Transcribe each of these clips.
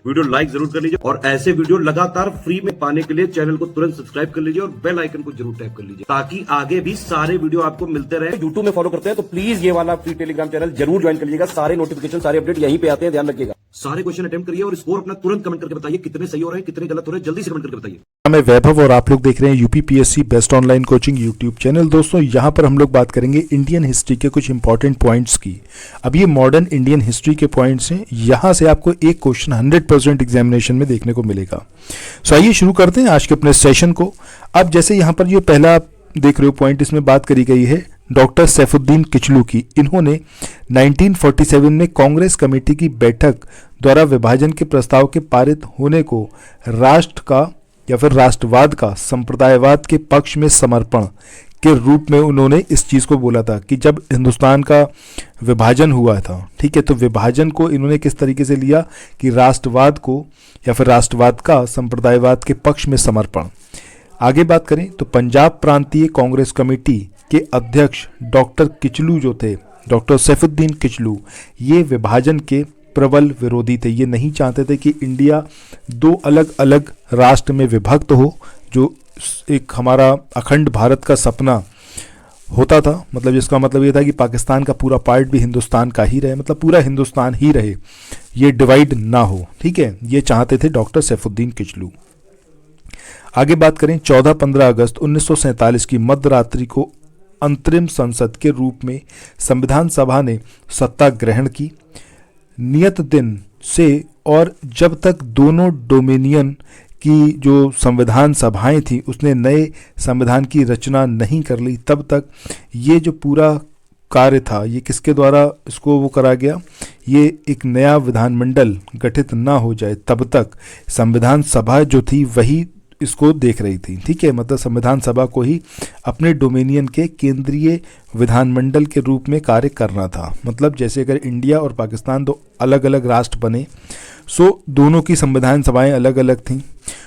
Video like जरूर कर लीजिए और ऐसे वीडियो लगातार फ्री में पाने के लिए चैनल को तुरंत सब्सक्राइब कर लीजिए और बेल आइकन को जरूर टैप कर लीजिए ताकि आगे भी सारे वीडियो आपको मिलते रहे। यूट्यूब में फॉलो करते हैं तो प्लीज ये वाला फ्री टेलीग्राम चैनल जरूर ज्वाइन कर लीजिएगा। सारे नोटिफिकेशन सारे अपडेट यहीं पे आते हैं, ध्यान रखिएगा। सारे क्वेश्चन अटेम्प्ट करिए और स्कोर अपना तुरंत कमेंट करके बताइए कितने सही हो रहे हैं कितने गलत हो रहे हैं, जल्दी से कमेंट करके बताइए। मैं वैभव और आप लोग देख रहे हैं UPPSC best online coaching YouTube channel. दोस्तों यहाँ पर हम लोग बात करेंगे इंडियन हिस्ट्री के कुछ इंपॉर्टेंट पॉइंट्स की। अब ये मॉडर्न इंडियन हिस्ट्री के पॉइंट्स हैं, यहाँ से आपको एक क्वेश्चन 100% एग्जामिनेशन में देखने को मिलेगा। सो आइए शुरू करते हैं आज के अपने सेशन को। अब जैसे यहाँ पर ये पहला आप देख रहे हो पॉइंट, इसमें बात करी गई है डॉक्टर सैफुद्दीन किचलू की। इन्होंने 1947 में कांग्रेस कमेटी की बैठक द्वारा विभाजन के प्रस्ताव के पारित होने को राष्ट्र का या फिर राष्ट्रवाद का संप्रदायवाद के पक्ष में समर्पण के रूप में उन्होंने इस चीज़ को बोला था कि जब हिंदुस्तान का विभाजन हुआ था, ठीक है, तो विभाजन को इन्होंने किस तरीके से लिया कि राष्ट्रवाद को या फिर राष्ट्रवाद का संप्रदायवाद के पक्ष में समर्पण। आगे बात करें तो पंजाब प्रांतीय कांग्रेस कमेटी के अध्यक्ष डॉक्टर किचलू जो थे, डॉक्टर सैफुद्दीन किचलू, ये विभाजन के प्रबल विरोधी थे। ये नहीं चाहते थे कि इंडिया दो अलग अलग राष्ट्र में विभक्त हो, जो एक हमारा अखंड भारत का सपना होता था। मतलब जिसका मतलब ये था कि पाकिस्तान का पूरा पार्ट भी हिंदुस्तान का ही रहे, मतलब पूरा हिंदुस्तान ही रहे, ये डिवाइड ना हो, ठीक है, ये चाहते थे डॉक्टर सैफुद्दीन किचलू। आगे बात करें 14-15 अगस्त 1947 की मध्यरात्रि को अंतरिम संसद के रूप में संविधान सभा ने सत्ता ग्रहण की। नियत दिन से और जब तक दोनों डोमिनियन की जो संविधान सभाएं थी उसने नए संविधान की रचना नहीं कर ली, तब तक ये जो पूरा कार्य था ये किसके द्वारा इसको वो करा गया, ये एक नया विधानमंडल गठित ना हो जाए तब तक संविधान सभा जो थी वही इसको देख रही थी, ठीक है। मतलब संविधान सभा को ही अपने डोमिनियन के केंद्रीय विधानमंडल के रूप में कार्य करना था। मतलब जैसे अगर इंडिया और पाकिस्तान दो अलग अलग राष्ट्र बने, सो दोनों की संविधान सभाएं अलग अलग थीं,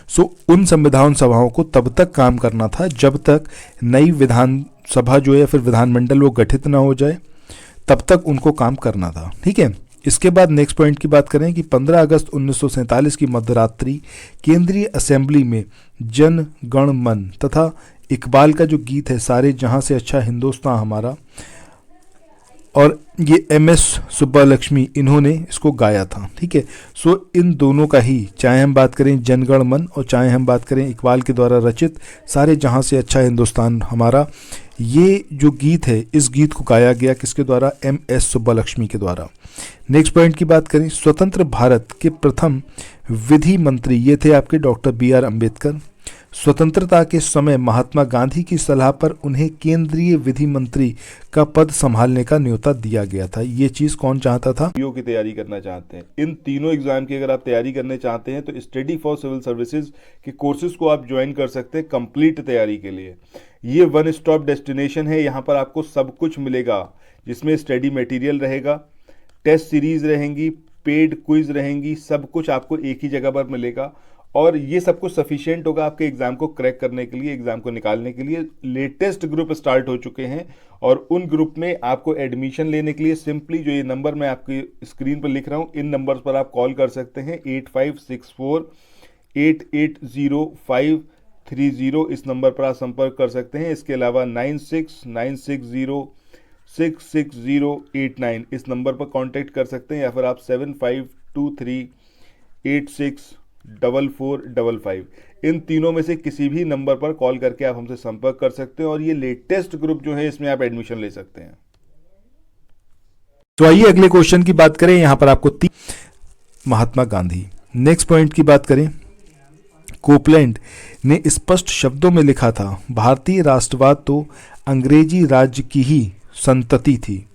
सो उन संविधान सभाओं को तब तक काम करना था जब तक नई विधान सभा जो है फिर विधानमंडल वो गठित ना हो जाए, तब तक उनको काम करना था, ठीक है। इसके बाद नेक्स्ट पॉइंट की बात करें कि 15 अगस्त 1947 की मध्यरात्रि केंद्रीय असेंबली में जन गण मन तथा इकबाल का जो गीत है सारे जहां से अच्छा हिंदुस्तान हमारा, और ये MS सुब्बालक्ष्मी इन्होंने इसको गाया था, ठीक है। सो इन दोनों का ही, चाहे हम बात करें जनगण मन और चाहे हम बात करें इकबाल के द्वारा रचित सारे जहां से अच्छा हिंदुस्तान हमारा, ये जो गीत है इस गीत को गाया गया किसके द्वारा, MS सुब्बालक्ष्मी के द्वारा। नेक्स्ट पॉइंट की बात करें, स्वतंत्र भारत के प्रथम विधि मंत्री ये थे आपके डॉक्टर BR अम्बेडकर। स्वतंत्रता के समय महात्मा गांधी की सलाह पर उन्हें केंद्रीय विधि मंत्री का पद संभालने का न्योता दिया गया था। ये चीज कौन चाहता था, की तैयारी करना चाहते हैं। इन तीनों एग्जाम की अगर आप तैयारी करने चाहते हैं तो स्टडी फॉर सिविल सर्विसेज के कोर्सेज को आप ज्वाइन कर सकते हैं कंप्लीट तैयारी के लिए। ये वन स्टॉप डेस्टिनेशन है, यहाँ पर आपको सब कुछ मिलेगा जिसमें स्टडी मटेरियल रहेगा, टेस्ट सीरीज रहेंगी, पेड क्विज रहेंगी, सब कुछ आपको एक ही जगह पर मिलेगा और ये सब कुछ सफिशिएंट होगा आपके एग्जाम को क्रैक करने के लिए, एग्जाम को निकालने के लिए। लेटेस्ट ग्रुप स्टार्ट हो चुके हैं और उन ग्रुप में आपको एडमिशन लेने के लिए सिंपली जो ये नंबर मैं आपकी स्क्रीन पर लिख रहा हूँ, इन नंबर्स पर आप कॉल कर सकते हैं। 8564880530 इस नंबर पर आप संपर्क कर सकते हैं। इसके अलावा 9696066089 इस नंबर पर कांटेक्ट कर सकते हैं, या फिर आप 7523864455 इन तीनों में से किसी भी नंबर पर कॉल करके आप हमसे संपर्क कर सकते हैं और ये लेटेस्ट ग्रुप जो है इसमें आप एडमिशन ले सकते हैं। तो आइए अगले क्वेश्चन की बात करें। यहां पर आपको महात्मा गांधी। नेक्स्ट पॉइंट की बात करें, कोपलैंड ने स्पष्ट शब्दों में लिखा था, भारतीय राष्ट्रवाद तो अंग्रेजी राज्य की ही संतति थी।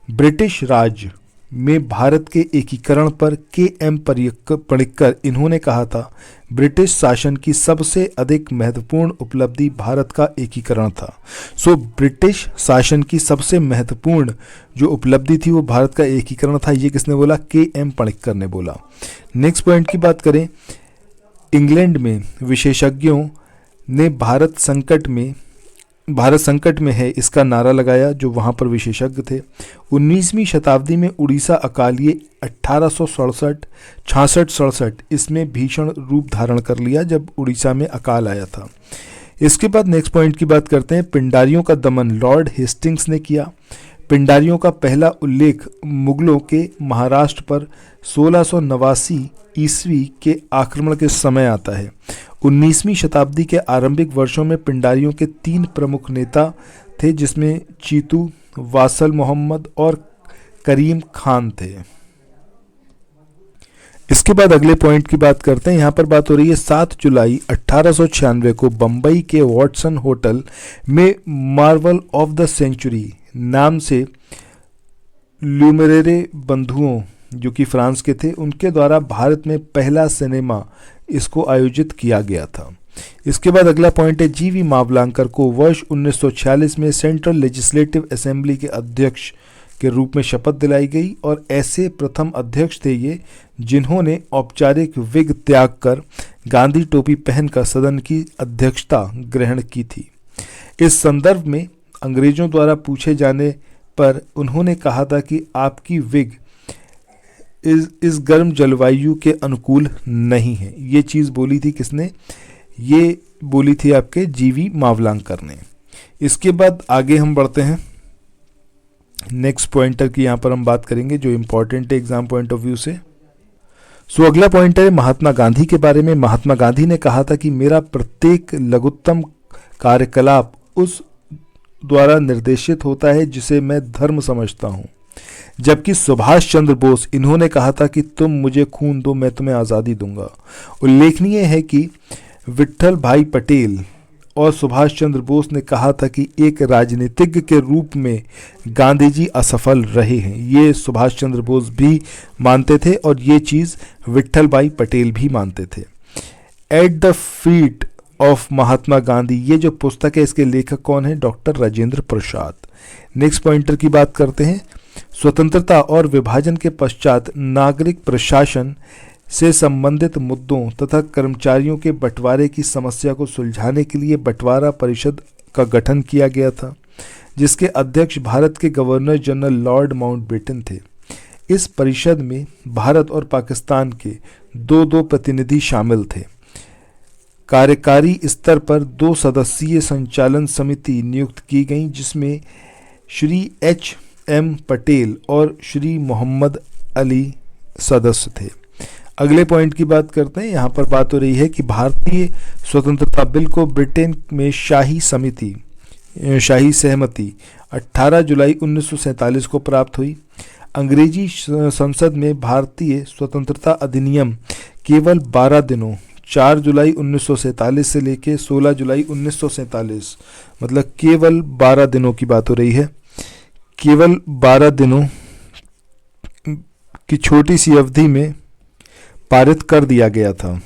ब्रिटिश राज में भारत के एकीकरण पर KM पणिक्कर इन्होंने कहा था, ब्रिटिश शासन की सबसे अधिक महत्वपूर्ण उपलब्धि भारत का एकीकरण था। सो ब्रिटिश शासन की सबसे महत्वपूर्ण जो उपलब्धि थी वो भारत का एकीकरण था। ये किसने बोला, KM पणिक्कर ने बोला। नेक्स्ट पॉइंट की बात करें, इंग्लैंड में विशेषज्ञों ने भारत संकट में भारत संकट में है इसका नारा लगाया, जो वहाँ पर विशेषज्ञ थे। 19वीं शताब्दी में उड़ीसा अकाल, ये 1867 इसमें भीषण रूप धारण कर लिया जब उड़ीसा में अकाल आया था। इसके बाद नेक्स्ट पॉइंट की बात करते हैं। पिंडारियों का दमन लॉर्ड हेस्टिंग्स ने किया। पिंडारियों का पहला उल्लेख मुगलों के महाराष्ट्र पर 1689 ईस्वी के आक्रमण के समय आता है। 19वीं शताब्दी के आरंभिक वर्षों में पिंडारियों के 3 प्रमुख नेता थे, जिसमें चीतू, वासल मोहम्मद और करीम खान थे। इसके बाद अगले पॉइंट की बात करते हैं। यहाँ पर बात हो रही है 7 जुलाई 1896 को बम्बई के वॉटसन होटल में मार्वल ऑफ द सेंचुरी नाम से ल्यूमेरेरे बंधुओं, जो कि फ्रांस के थे, उनके द्वारा भारत में पहला सिनेमा इसको आयोजित किया गया था। इसके बाद अगला पॉइंट है जीवी मावलांकर को वर्ष 1946 में सेंट्रल लेजिस्लेटिव असेंबली के अध्यक्ष के रूप में शपथ दिलाई गई और ऐसे प्रथम अध्यक्ष थे ये जिन्होंने औपचारिक विग त्याग कर गांधी टोपी पहनकर सदन की अध्यक्षता ग्रहण की थी। इस संदर्भ में अंग्रेजों द्वारा पूछे जाने पर उन्होंने कहा था कि आपकी विग इस गर्म जलवायु के अनुकूल नहीं है। ये चीज़ बोली थी किसने? ये बोली थी आपके जीवी मावलांकर ने। इसके बाद आगे हम बढ़ते हैं नेक्स्ट पॉइंटर की, यहाँ पर हम बात करेंगे जो इम्पोर्टेंट है एग्जाम पॉइंट ऑफ व्यू से। सो अगला पॉइंट है महात्मा गांधी के बारे में। महात्मा गांधी ने कहा था कि मेरा प्रत्येक लघुत्तम कार्यकलाप उस द्वारा निर्देशित होता है जिसे मैं धर्म समझता हूँ। जबकि सुभाष चंद्र बोस, इन्होंने कहा था कि तुम मुझे खून दो, मैं तुम्हें आज़ादी दूंगा। उल्लेखनीय है कि विट्ठल भाई पटेल और सुभाष चंद्र बोस ने कहा था कि एक राजनीतिज्ञ के रूप में गांधी जी असफल रहे हैं। ये सुभाष चंद्र बोस भी मानते थे और ये चीज़ विट्ठल भाई पटेल भी मानते थे। At the feet of Mahatma Gandhi, ये जो पुस्तक है इसके लेखक कौन है? Doctor Rajendra Prasad. Next pointer की बात करते हैं। स्वतंत्रता और विभाजन के पश्चात नागरिक प्रशासन से संबंधित मुद्दों तथा कर्मचारियों के बंटवारे की समस्या को सुलझाने के लिए बंटवारा परिषद का गठन किया गया था, जिसके अध्यक्ष भारत के गवर्नर जनरल लॉर्ड माउंटबेटन थे। इस परिषद में भारत और पाकिस्तान के 2 प्रतिनिधि शामिल थे। कार्यकारी स्तर पर 2 सदस्यीय संचालन समिति नियुक्त की गई, जिसमें श्री H.M. पटेल और श्री मोहम्मद अली सदस्य थे। अगले पॉइंट की बात करते हैं। यहाँ पर बात हो रही है कि भारतीय स्वतंत्रता बिल को ब्रिटेन में शाही सहमति 18 जुलाई 1947 को प्राप्त हुई। अंग्रेजी संसद में भारतीय स्वतंत्रता अधिनियम केवल 12 दिनों 4 जुलाई 1947 से लेकर 16 जुलाई 1947, मतलब केवल 12 दिनों की बात हो रही है। केवल 12 दिनों की छोटी सी अवधि में पारित कर दिया गया था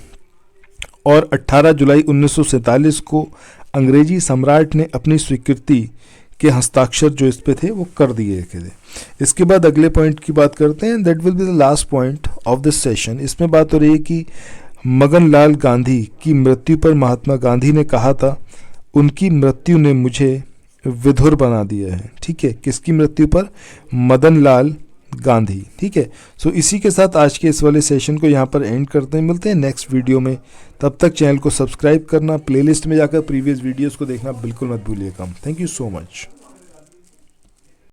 और 18 जुलाई 1947 को अंग्रेजी सम्राट ने अपनी स्वीकृति के हस्ताक्षर जो इस पे थे वो कर दिए थे। इसके बाद अगले पॉइंट की बात करते हैं। That will be the last point of this session. इसमें बात हो रही है कि मगनलाल गांधी की मृत्यु पर महात्मा गांधी ने कहा था, उनकी मृत्यु ने मुझे विधुर बना दिया है। ठीक है, किसकी मृत्यु पर? मदन लाल गांधी। ठीक है, सो इसी के साथ आज के इस वाले सेशन को यहाँ पर एंड करते हैं। मिलते हैं नेक्स्ट वीडियो में। तब तक चैनल को सब्सक्राइब करना, प्लेलिस्ट में जाकर प्रीवियस वीडियोस को देखना बिल्कुल मत भूलिएगा। Thank you so much.